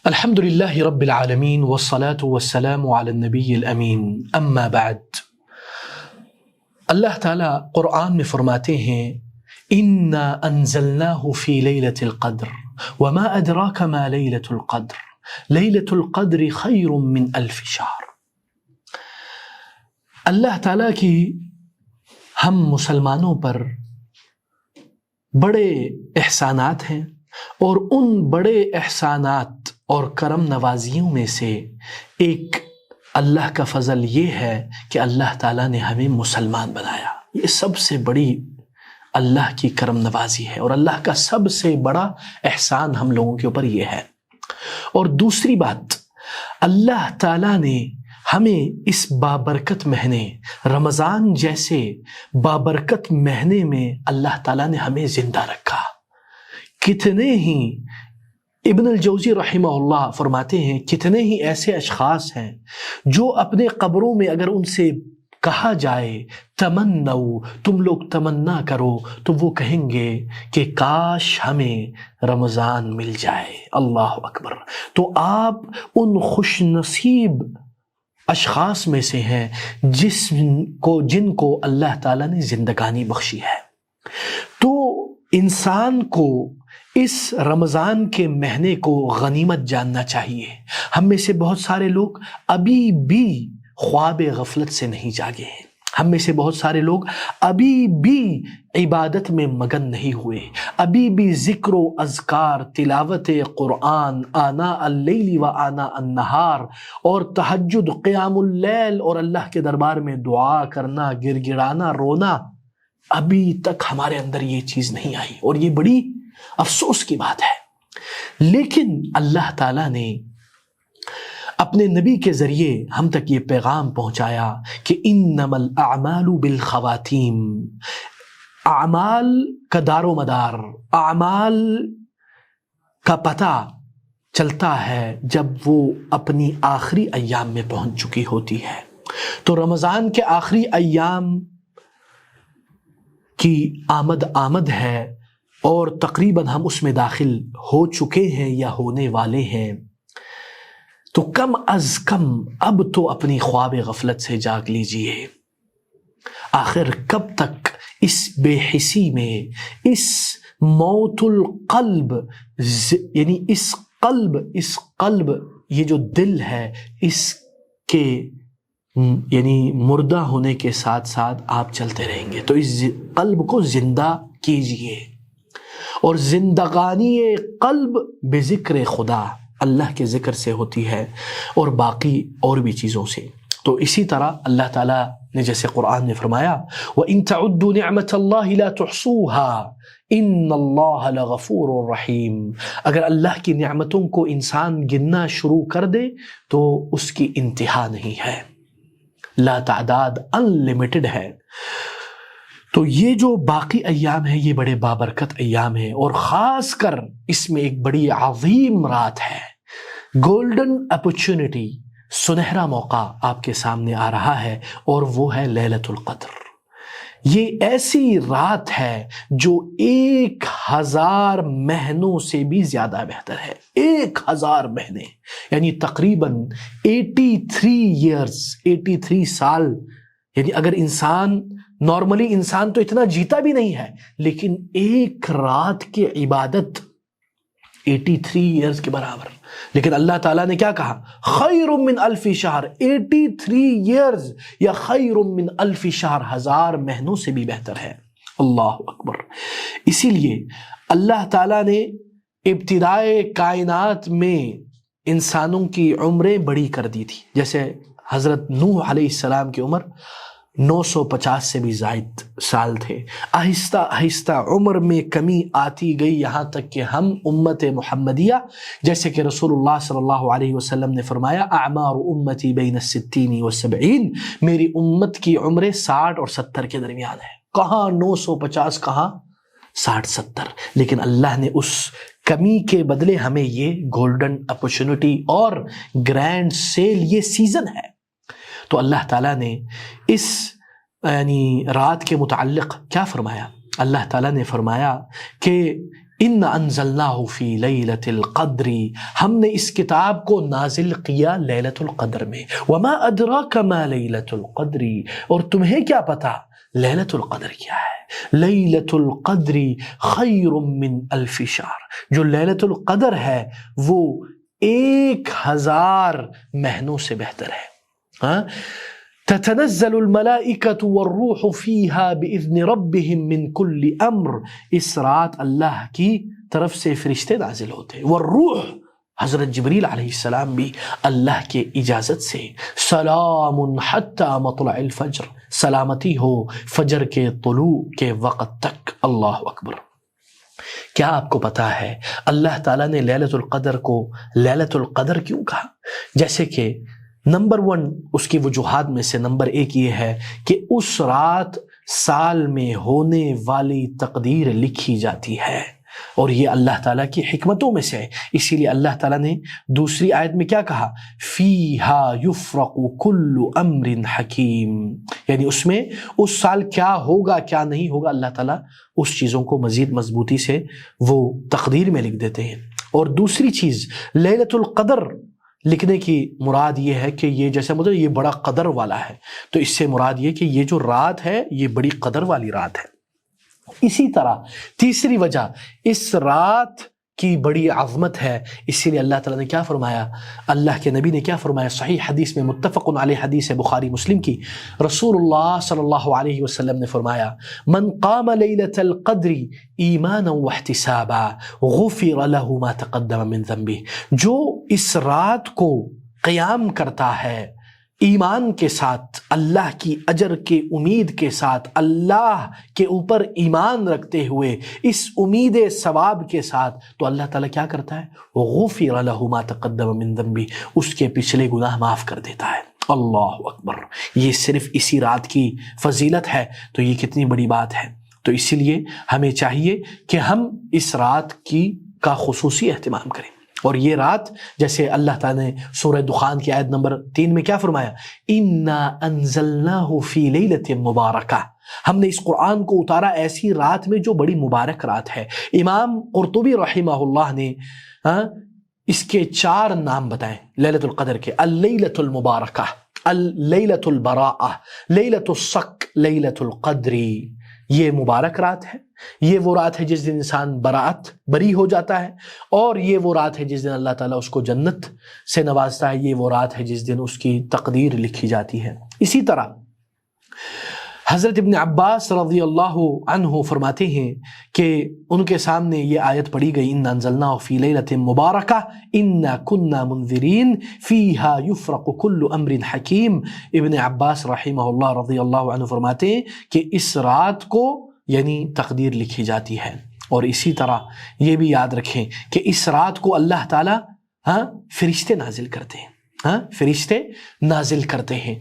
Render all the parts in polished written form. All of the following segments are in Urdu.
الحمد للہ رب العالمین والصلاة والسلام علی النبی الامین اما بعد۔ اللہ تعالیٰ قرآن میں فرماتے ہیں انا انزلناہ فی لیلۃ القدر وما ادراک ما لیلۃ القدر لیلۃ القدر خیر من الف شہر۔ اللہ تعالیٰ کی ہم مسلمانوں پر بڑے احسانات ہیں، اور ان بڑے احسانات اور کرم نوازیوں میں سے ایک اللہ کا فضل یہ ہے کہ اللہ تعالیٰ نے ہمیں مسلمان بنایا۔ یہ سب سے بڑی اللہ کی کرم نوازی ہے، اور اللہ کا سب سے بڑا احسان ہم لوگوں کے اوپر یہ ہے۔ اور دوسری بات، اللہ تعالیٰ نے ہمیں اس بابرکت مہینے رمضان جیسے بابرکت مہینے میں اللہ تعالیٰ نے ہمیں زندہ رکھا۔ کتنے ہی ابن الجوزی رحمہ اللہ فرماتے ہیں کتنے ہی ایسے اشخاص ہیں جو اپنے قبروں میں اگر ان سے کہا جائے تمنو، تم لوگ تمنا کرو، تو وہ کہیں گے کہ کاش ہمیں رمضان مل جائے۔ اللہ اکبر۔ تو آپ ان خوش نصیب اشخاص میں سے ہیں جن کو اللہ تعالیٰ نے زندگانی بخشی ہے۔ تو انسان کو اس رمضان کے مہینے کو غنیمت جاننا چاہیے۔ ہم میں سے بہت سارے لوگ ابھی بھی خواب غفلت سے نہیں جاگے ہیں، ہم میں سے بہت سارے لوگ ابھی بھی عبادت میں مگن نہیں ہوئے، ابھی بھی ذکر و اذکار، تلاوت قرآن آناء اللیل و آناء النہار، اور تہجد، قیام اللیل، اور اللہ کے دربار میں دعا کرنا، گر گڑانا، رونا، ابھی تک ہمارے اندر یہ چیز نہیں آئی، اور یہ بڑی افسوس کی بات ہے۔ لیکن اللہ تعالیٰ نے اپنے نبی کے ذریعے ہم تک یہ پیغام پہنچایا کہ انما الاعمال بالخواتیم، اعمال کا دار و مدار، اعمال کا پتہ چلتا ہے جب وہ اپنی آخری ایام میں پہنچ چکی ہوتی ہے۔ تو رمضان کے آخری ایام کی آمد ہے، اور تقریباً ہم اس میں داخل ہو چکے ہیں یا ہونے والے ہیں۔ تو کم از کم اب تو اپنی خواب غفلت سے جاگ لیجئے۔ آخر کب تک اس بے حسی میں، اس موت القلب، یعنی اس قلب یہ جو دل ہے، اس کے یعنی مردہ ہونے کے ساتھ ساتھ آپ چلتے رہیں گے۔ تو اس قلب کو زندہ کیجئے، اور زندگانی قلب بذکر خدا، اللہ کے ذکر سے ہوتی ہے، اور باقی اور بھی چیزوں سے۔ تو اسی طرح اللہ تعالیٰ نے جیسے قرآن میں فرمایا وَإِن تَعُدُّوا نِعْمَةَ اللَّهِ لَا تُحْصُوهَا إِنَّ اللَّهَ لَغَفُورٌ رَحِيمٌ۔ اگر اللہ کی نعمتوں کو انسان گننا شروع کر دے تو اس کی انتہا نہیں ہے، لا تعداد، انلیمیٹڈ ہے۔ تو یہ جو باقی ایام ہے یہ بڑے بابرکت ایام ہیں، اور خاص کر اس میں ایک بڑی عظیم رات ہے، گولڈن اپرچونٹی، سنہرا موقع آپ کے سامنے آ رہا ہے، اور وہ ہے لیلۃ القدر۔ یہ ایسی رات ہے جو 1000 مہینوں سے بھی زیادہ بہتر ہے۔ 1000 مہینے یعنی تقریباً 83 سال، یعنی اگر انسان نارملی انسان تو اتنا جیتا بھی نہیں ہے، لیکن ایک رات کی عبادت 83 ایئرز کے برابر۔ لیکن اللہ تعالیٰ نے کیا کہا؟ خیر من الف شہر، 83 ایئرز یا خیر من الف شہر، 1000 مہینوں سے بھی بہتر ہے۔ اللہ اکبر۔ اسی لیے اللہ تعالیٰ نے ابتدائے کائنات میں انسانوں کی عمریں بڑی کر دی تھی۔ جیسے حضرت نوح علیہ السلام کی عمر 950 سے بھی زائد سال تھے۔ آہستہ آہستہ عمر میں کمی آتی گئی، یہاں تک کہ ہم امت محمدیہ، جیسے کہ رسول اللہ صلی اللہ علیہ وسلم نے فرمایا اعمار امتی بین الستین والسبعین، میری امت کی عمریں 60 اور 70 کے درمیان ہے۔ کہاں 950، کہاں 60-70۔ لیکن اللہ نے اس کمی کے بدلے ہمیں یہ گولڈن اپرچونٹی اور گرینڈ سیل، یہ سیزن ہے۔ تو اللہ تعالیٰ نے اس رات کے متعلق کیا فرمایا؟ اللہ تعالیٰ نے فرمایا کہ اِنَّا أَنزَلْنَاهُ فِي لَيْلَةِ الْقَدْرِ، ہم نے اس کتاب کو نازل کیا لیلۃ القدر میں. وَمَا أَدْرَاكَ مَا لَيْلَةُ الْقَدْرِ، اور تمہیں کیا پتا لیلۃ القدر کیا ہے؟ لیلۃ القدر خیر من الف شہر، جو لیلۃ القدر ہے وہ 1000 مہینوں سے بہتر ہے. ہاں، تتنزل الملائکۃ والروح فیہا بإذن ربہم من کل امر، اس رات اللہ کی طرف سے فرشتے نازل ہوتے ہیں. والروح، حضرت جبریل علیہ السلام بھی اللہ کے اجازت سے. سلام حتی مطلع الفجر، سلامتی ہو فجر کے طلوع کے وقت تک. اللہ اکبر. کیا آپ کو پتا ہے اللہ تعالیٰ نے لیلۃ القدر کو لیلۃ القدر کیوں کہا؟ جیسے کہ نمبر 1 اس کی وجوہات میں سے نمبر 1 یہ ہے کہ اس رات سال میں ہونے والی تقدیر لکھی جاتی ہے، اور یہ اللہ تعالیٰ کی حکمتوں میں سے ہے. اسی لیے اللہ تعالیٰ نے دوسری آیت میں کیا کہا؟ فیہا یفرق کل امر حکیم، یعنی اس میں اس سال کیا ہوگا کیا نہیں ہوگا اللہ تعالیٰ اس چیزوں کو مزید مضبوطی سے وہ تقدیر میں لکھ دیتے ہیں. اور دوسری چیز لیلۃ القدر لکھنے کی مراد یہ ہے کہ یہ جیسے مطلب یہ بڑا قدر والا ہے، تو اس سے مراد یہ کہ یہ جو رات ہے یہ بڑی قدر والی رات ہے. اسی طرح تیسری وجہ اس رات کی بڑی عظمت ہے، اسی لیے اللہ تعالیٰ نے کیا فرمایا، اللہ کے نبی نے کیا فرمایا صحیح حدیث میں، متفق علیہ حدیث ہے بخاری مسلم کی. رسول اللہ صلی اللہ علیہ وسلم نے فرمایا من قام لیلۃ القدر ایمانا واحتسابا غفر له ما تقدم من ذنبه، جو اس رات کو قیام کرتا ہے ایمان کے ساتھ، اللہ کی اجر کے امید کے ساتھ، اللہ کے اوپر ایمان رکھتے ہوئے اس امید ثواب کے ساتھ، تو اللہ تعالیٰ کیا کرتا ہے؟ غفر له ما تقدم من ذنبه، اس کے پچھلے گناہ معاف کر دیتا ہے. اللہ اکبر. یہ صرف اسی رات کی فضیلت ہے، تو یہ کتنی بڑی بات ہے. تو اسی لیے ہمیں چاہیے کہ ہم اس رات کا خصوصی اہتمام کریں. اور یہ رات جیسے اللہ تعالیٰ نے سورہ دخان کی آیت نمبر 3 میں کیا فرمایا؟ اِنَّا أَنزَلْنَاهُ فِي لَيْلَةٍ مُبَارَكَةٍ، ہم نے اس قرآن کو اتارا ایسی رات میں جو بڑی مبارک رات ہے. امام قرطبی رحمہ اللہ نے اس کے 4 نام بتائیں لیلۃ القدر کے: اللیلۃ المبارکہ، اللیلۃ البراءہ، لیلۃ الصک، لیلۃ القدر. یہ مبارک رات ہے، یہ وہ رات ہے جس دن انسان بری ہو جاتا ہے، اور یہ وہ رات ہے جس دن اللہ تعالیٰ اس کو جنت سے نوازتا ہے. یہ وہ رات ہے جس دن اس کی تقدیر لکھی جاتی ہے. اسی طرح حضرت ابن عباس رضی اللہ عنہ فرماتے ہیں کہ ان کے سامنے یہ آیت پڑھی گئی اِنَّا أَنزَلْنَاهُ فِي لَيْلَةٍ مُبَارَكَةٍ إِنَّا كُنَّا مُنذِرِينَ فِيهَا يُفْرَقُ كُلُّ أَمْرٍ حَكِيمٍ. ابن عباس رحمہ اللہ رضی اللہ عنہ فرماتے ہیں کہ اس رات کو یعنی تقدیر لکھی جاتی ہے. اور اسی طرح یہ بھی یاد رکھیں کہ اس رات کو اللہ تعالیٰ فرشتے نازل کرتے ہیں، فرشتے نازل کرتے ہیں.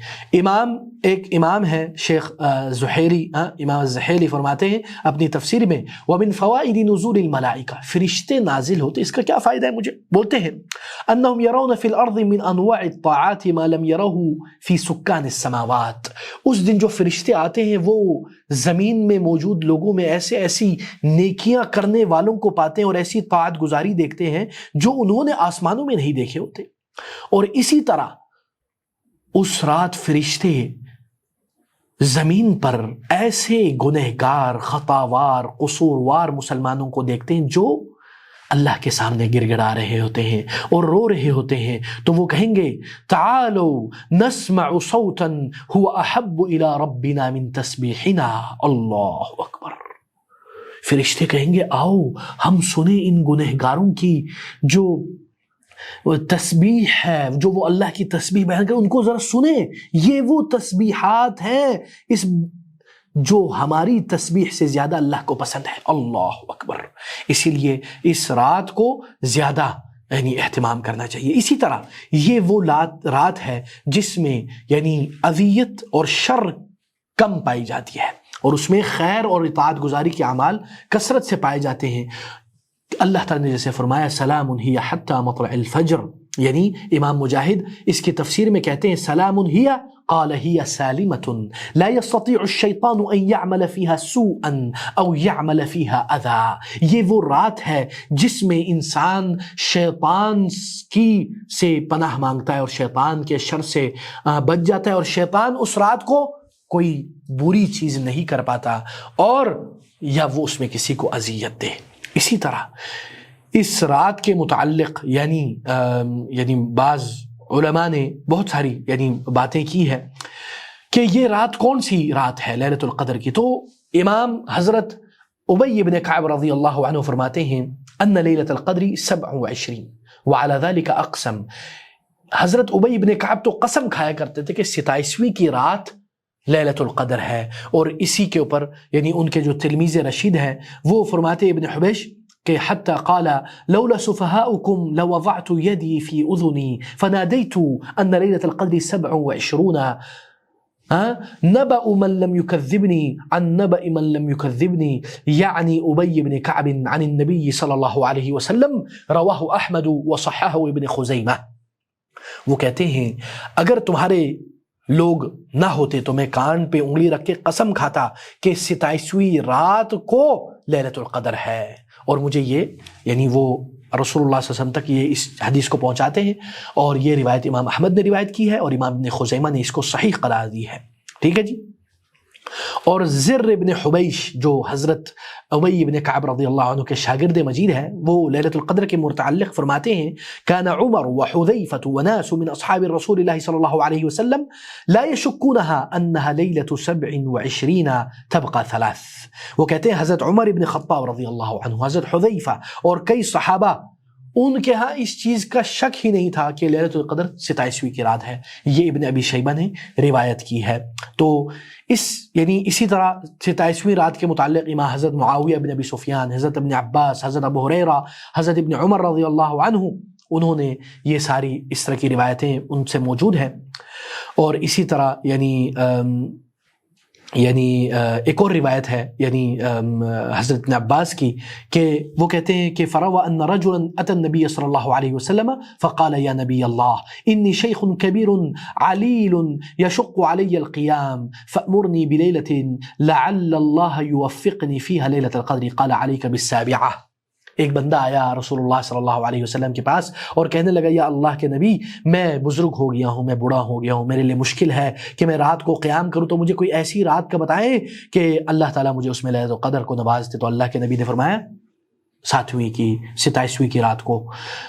ایک امام ہے شیخ زحیری، امام الزحیلی فرماتے ہیں اپنی تفسیر میں وَمِن فَوَائِدِ نُزُولِ الْمَلَائِكَةِ، فرشتے نازل ہوتے اس کا کیا فائدہ ہے مجھے بولتے ہیں أَنَّهُمْ يَرَوْنَ فِي الْأَرْضِ مِنْ أَنْوَاعِ الطَّاعَاتِ مَا لَمْ يَرَوْهُ فِي سُكَّانِ السَّمَاوَاتِ. اس دن جو فرشتے آتے ہیں وہ زمین میں موجود لوگوں میں ایسی نیکیاں کرنے والوں کو پاتے ہیں اور ایسی طاعت گزاری دیکھتے ہیں جو انہوں نے آسمانوں میں نہیں دیکھے ہوتے. اور اسی طرح اس رات فرشتے زمین پر ایسے گنہگار، خطاوار، قصوروار مسلمانوں کو دیکھتے ہیں جو اللہ کے سامنے گر گڑا رہے ہوتے ہیں اور رو رہے ہوتے ہیں، تو وہ کہیں گے تعالوا نسمع صوتا هو احب الى ربنا من تسبیحنا. اللہ اکبر. فرشتے کہیں گے آؤ ہم سنیں ان گنہگاروں کی جو تسبیح ہے، جو وہ اللہ کی تسبیح بیان کریں، ان کو ذرا سنیں. یہ وہ تسبیحات ہیں جو ہماری تسبیح سے زیادہ اللہ کو پسند ہے. اللہ اکبر. اسی لیے اس رات کو زیادہ یعنی اہتمام کرنا چاہیے. اسی طرح یہ وہ رات ہے جس میں یعنی اذیت اور شر کم پائی جاتی ہے، اور اس میں خیر اور اطاعت گزاری کے اعمال کثرت سے پائے جاتے ہیں. اللہ تعالیٰ نے جیسے فرمایا سلام ہی حتی مطلع الفجر، یعنی امام مجاہد اس کی تفسیر میں کہتے ہیں سلام ہی قال ہی سالمۃ لا يستطيع الشیطان ان يعمل فيها سوءا او يعمل فيها اذى. یہ وہ رات ہے جس میں انسان شیطان کی سے پناہ مانگتا ہے اور شیطان کے شر سے بچ جاتا ہے، اور شیطان اس رات کو کوئی بری چیز نہیں کر پاتا اور یا وہ اس میں کسی کو اذیت دے. اسی طرح اس رات کے متعلق یعنی بعض علماء نے بہت ساری باتیں کی ہے کہ یہ رات کون سی رات ہے لیلۃ القدر کی. تو امام حضرت ابی بن کعب رضی اللہ عنہ فرماتے ہیں ان لیلۃ القدر 27 وعلی ذلك اقسم. حضرت ابی بن کعب تو قسم کھایا کرتے تھے کہ 27ویں کی رات لیلۃ القدر ہے، اور اسی کے اوپر ان کے جو تلمیذ رشید ہیں وہ فرماتے ابن حبیش کہ حتی قال لولا سفهاؤكم لوضعت يدي في اذني فناديت ان ليلة القدر 27 نبأ من لم يكذبني عن نبأ من لم يكذبني، يعني ابي بن كعب عن النبي صلى الله عليه وسلم، رواه احمد وصححه ابن خزیمہ. وہ کہتے ہیں اگر تمہارے لوگ نہ ہوتے تو میں کان پہ انگلی رکھ کے قسم کھاتا کہ 27ویں رات کو لیلۃ القدر ہے، اور مجھے یہ وہ رسول اللہ صلی اللہ علیہ وسلم تک یہ اس حدیث کو پہنچاتے ہیں، اور یہ روایت امام احمد نے روایت کی ہے اور امام ابن خزیمہ نے اس کو صحیح قرار دی ہے. ٹھیک ہے جی. اور زر ابن حبیش جو حضرت ابی ابن کعب رضی اللہ عنہ کے شاگرد مجید ہیں، وہ لیلۃ القدر کے متعلق فرماتے ہیں كان عمر وحذيفة وناس من اصحاب الرسول الله صلی اللہ علیہ وسلم لا يشكونها انها ليلة 27 تبقى 3. وہ کہتے ہیں حضرت عمر ابن خطاب رضی اللہ عنہ، حضرت حذیفہ اور کئی صحابہ، ان کے ہاں اس چیز کا شک ہی نہیں تھا کہ لیلۃ القدر 27ویں کی رات ہے. یہ ابن ابی شیبہ نے روایت کی ہے. تو اسی طرح 27ویں رات کے متعلق امام حضرت معاویہ بن ابی سفیان، حضرت ابن عباس، حضرت ابو ہریرہ، حضرت ابن عمر رضی اللہ عنہ، انہوں نے یہ ساری اس طرح کی روایتیں ان سے موجود ہیں. اور اسی طرح ایک اور روایت ہے حضرت ابن عباس کی کہ وہ کہتے ہیں کہ فروى ان رجلا اتى النبي صلی اللہ علیہ وسلم فقال یا نبی اللہ انی شیخ کبیر علیل یشق علی القیام فأمرنی بلیلة لعل اللہ یوفقنی فیها لیلة القدر قال علیک بالسابعہ. ایک بندہ آیا رسول اللہ صلی اللہ علیہ وسلم کے پاس اور کہنے لگا یا اللہ کے نبی، میں بزرگ ہو گیا ہوں، میں بوڑھا ہو گیا ہوں، میرے لیے مشکل ہے کہ میں رات کو قیام کروں، تو مجھے کوئی ایسی رات کا بتائیں کہ اللہ تعالیٰ مجھے اس میں لیلۃ القدر کو نواز دے. تو اللہ کے نبی نے فرمایا 27ویں کی رات کو،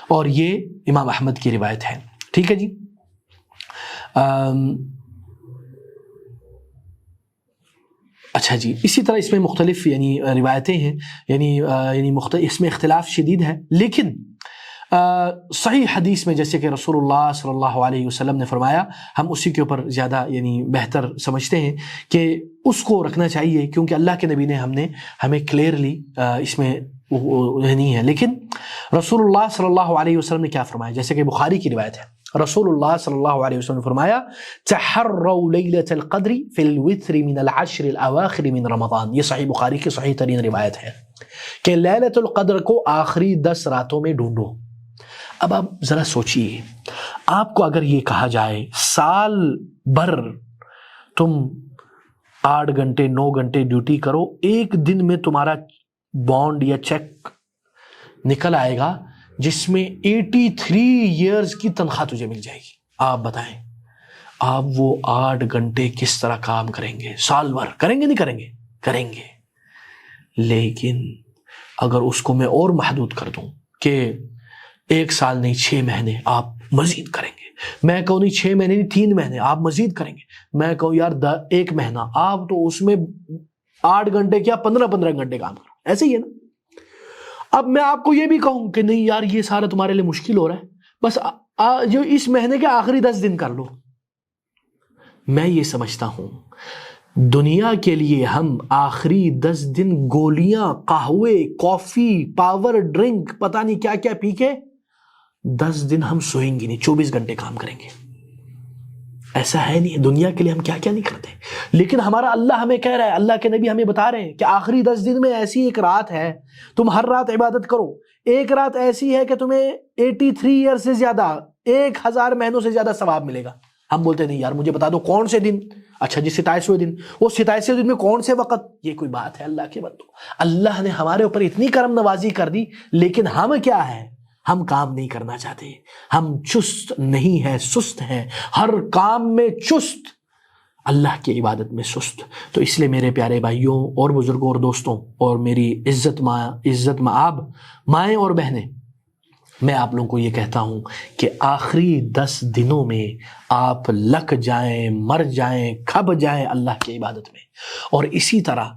اور یہ امام احمد کی روایت ہے. ٹھیک ہے جی. اچھا جی. اسی طرح اس میں مختلف روایتیں ہیں، اس میں اختلاف شدید ہے، لیکن صحیح حدیث میں جیسے کہ رسول اللہ صلی اللہ علیہ وسلم نے فرمایا، ہم اسی کے اوپر زیادہ بہتر سمجھتے ہیں کہ اس کو رکھنا چاہیے، کیونکہ اللہ کے نبی نے ہمیں کلیئرلی اس میں نہیں ہے. لیکن رسول اللہ صلی اللہ علیہ وسلم نے کیا فرمایا، جیسے کہ بخاری کی روایت ہے، رسول اللہ صلی اللہ علیہ وسلم نے فرمایا تحروا لیلۃ القدر فی الوتر من العشر الاواخر من رمضان. یہ صحیح بخاری کی صحیح ترین روایت ہے کہ لیلۃ القدر کو آخری 10 راتوں میں ڈھونڈو. اب آپ ذرا سوچئے، آپ کو اگر یہ کہا جائے سال بھر تم 8 گھنٹے 9 گھنٹے ڈیوٹی کرو، ایک دن میں تمہارا بانڈ یا چیک نکل آئے گا جس میں 83 ایئرز کی تنخواہ تجھے مل جائے گی، آپ بتائیں آپ وہ 8 گھنٹے کس طرح کام کریں گے؟ سال بھر کریں گے؟ نہیں کریں گے؟ کریں گے. لیکن اگر اس کو میں اور محدود کر دوں کہ 1 سال نہیں 6 مہینے آپ مزید کریں گے، میں کہوں نہیں 6 مہینے نہیں 3 مہینے آپ مزید کریں گے، میں کہوں یار 1 مہینہ آپ تو اس میں 8 گھنٹے کیا 15 گھنٹے کام کرو، ایسے ہی ہے نا. اب میں آپ کو یہ بھی کہوں کہ نہیں یار یہ سارا تمہارے لیے مشکل ہو رہا ہے، بس جو اس مہینے کے آخری 10 دن کر لو. میں یہ سمجھتا ہوں دنیا کے لیے ہم آخری 10 دن گولیاں، قہوے، کافی، پاور ڈرنک، پتہ نہیں کیا کیا پی کے 10 دن ہم سوئیں گے نہیں، 24 گھنٹے کام کریں گے. ایسا ہے نہیں. دنیا کے لیے ہم کیا کیا نہیں کرتے، لیکن ہمارا اللہ ہمیں کہہ رہا ہے، اللہ کے نبی ہمیں بتا رہے ہیں کہ آخری 10 دن میں ایسی ایک رات ہے، تم ہر رات عبادت کرو. ایک رات ایسی ہے کہ تمہیں 83 ایئر سے زیادہ 1000 مہینوں سے زیادہ ثواب ملے گا۔ ہم بولتے نہیں یار مجھے بتا دو کون سے دن، اچھا جی 27ویں دن، وہ 27ویں دن میں کون سے وقت، یہ کوئی بات ہے اللہ کے بندو؟ اللہ نے ہمارے اوپر اتنی کرم نوازی کر دی، لیکن ہم کیا ہے، ہم کام نہیں کرنا چاہتے، ہم چست نہیں ہیں، سست ہیں، ہر کام میں چست، اللہ کی عبادت میں سست۔ تو اس لیے میرے پیارے بھائیوں اور بزرگوں اور دوستوں اور میری عزت مآب مائیں اور بہنیں، میں آپ لوگوں کو یہ کہتا ہوں کہ آخری 10 دنوں میں آپ لک جائیں، مر جائیں، کھب جائیں اللہ کی عبادت میں، اور اسی طرح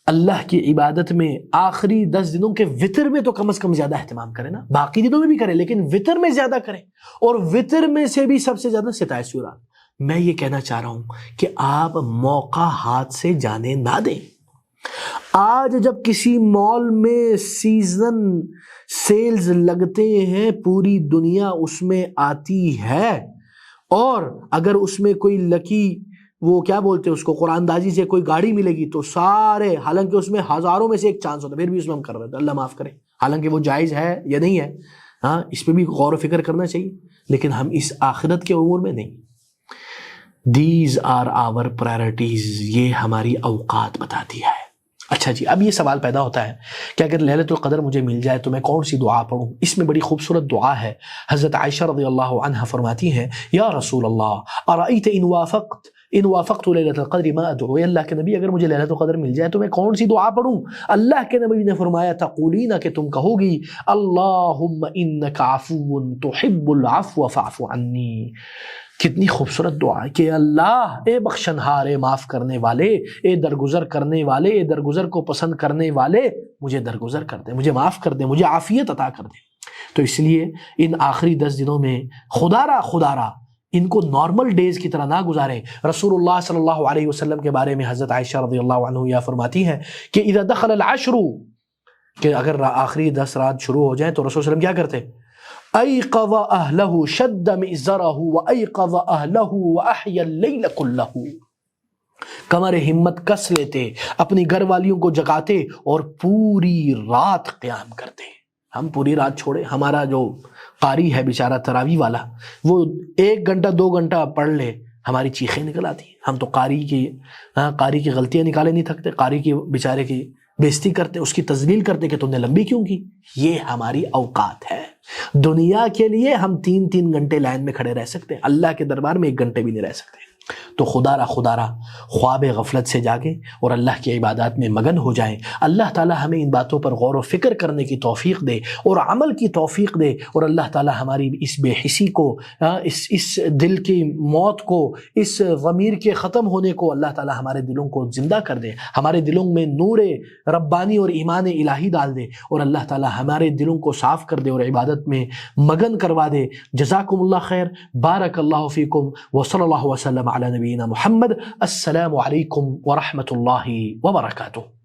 اللہ کی عبادت میں آخری 10 دنوں کے وتر میں تو کم از کم زیادہ اہتمام کریں نا، باقی دنوں میں بھی کریں لیکن وتر میں زیادہ کریں، اور وتر میں سے بھی سب سے زیادہ 27ویں رات۔ میں یہ کہنا چاہ رہا ہوں کہ آپ موقع ہاتھ سے جانے نہ دیں۔ آج جب کسی مال میں سیزن سیلز لگتے ہیں، پوری دنیا اس میں آتی ہے، اور اگر اس میں کوئی لکی وہ کیا بولتے ہیں اس کو، قرآن دازی سے کوئی گاڑی ملے گی تو سارے، حالانکہ اس میں ہزاروں میں سے ایک چانس ہوتا ہے، پھر بھی اس میں ہم کر رہے تھے، اللہ معاف کرے، حالانکہ وہ جائز ہے یا نہیں ہے، ہاں اس پہ بھی غور و فکر کرنا چاہیے، لیکن ہم اس آخرت کے امور میں نہیں۔ دیز آر آور پرائرٹیز، یہ ہماری اوقات بتاتی ہے۔ اچھا جی، اب یہ سوال پیدا ہوتا ہے کہ اگر لیلۃ القدر مجھے مل جائے تو میں کون سی دعا پڑھوں؟ اس میں بڑی خوبصورت دعا ہے۔ حضرت عائشہ رضی اللہ عنہا فرماتی ہیں، یا رسول اللہ ارأیت ان وافقت لیلۃ القدر ما ادعو، اے اللہ کے نبی اگر مجھے لیلۃ القدر مل جائے تو میں کون سی دعا پڑھوں؟ اللہ کے نبی نے فرمایا، تقولین، کہ تم کہو گی، اللہم انک عفو تحب العفو فاعف عنی۔ کتنی خوبصورت دعا ہے کہ اللہ اے بخشنہار، اے معاف کرنے والے، اے درگزر کرنے والے، اے درگزر کو پسند کرنے والے، مجھے درگزر کر دے، مجھے معاف کر دے، مجھے عافیت عطا کر دے۔ تو اس لیے ان آخری 10 دنوں میں خدا را ان کو نارمل ڈیز کی طرح نہ گزاریں۔ رسول اللہ صلی اللہ علیہ وسلم کے بارے میں حضرت عائشہ رضی اللہ عنہ یہ فرماتی ہیں کہ اذا دخل العشر، کہ اگر آخری 10 رات شروع ہو جائیں تو رسول صلی اللہ علیہ وسلم کیا کرتے؟ ایقظ اہلہ، شد مئزرہ وایقظ اہلہ واحیا اللیل کلہ، کمر ہمت کس لیتے، اپنی گھر والیوں کو جگاتے اور پوری رات قیام کرتے۔ ہم پوری رات چھوڑے، ہمارا جو قاری ہے بیچارہ تراویح والا، وہ 1 گھنٹہ 2 گھنٹہ پڑھ لے، ہماری چیخیں نکل آتی ہیں۔ ہم تو قاری کی غلطیاں نکالے نہیں تھکتے، قاری کی بیچارے کی بےزتی کرتے، اس کی تذلیل کرتے کہ تم نے لمبی کیوں کی۔ یہ ہماری اوقات ہے۔ دنیا کے لیے ہم 3 گھنٹے لائن میں کھڑے رہ سکتے ہیں، اللہ کے دربار میں 1 گھنٹے بھی نہیں رہ سکتے۔ تو خدا را خواب غفلت سے جاگیں اور اللہ کی عبادات میں مگن ہو جائیں۔ اللہ تعالی ہمیں ان باتوں پر غور و فکر کرنے کی توفیق دے اور عمل کی توفیق دے، اور اللہ تعالی ہماری اس بے حسی کو، اس دل کی موت کو، اس ضمیر کے ختم ہونے کو اللہ تعالی ہمارے دلوں کو زندہ کر دے، ہمارے دلوں میں نور ربانی اور ایمان الہی ڈال دے، اور اللہ تعالی ہمارے دلوں کو صاف کر دے اور عبادت میں مگن کروا دے۔ جزاکم اللہ خیر، بارک اللہ فیکم، وصلی اللہ وسلم علی نبینا محمد۔ السلام علیکم ورحمۃ اللہ وبرکاتہ۔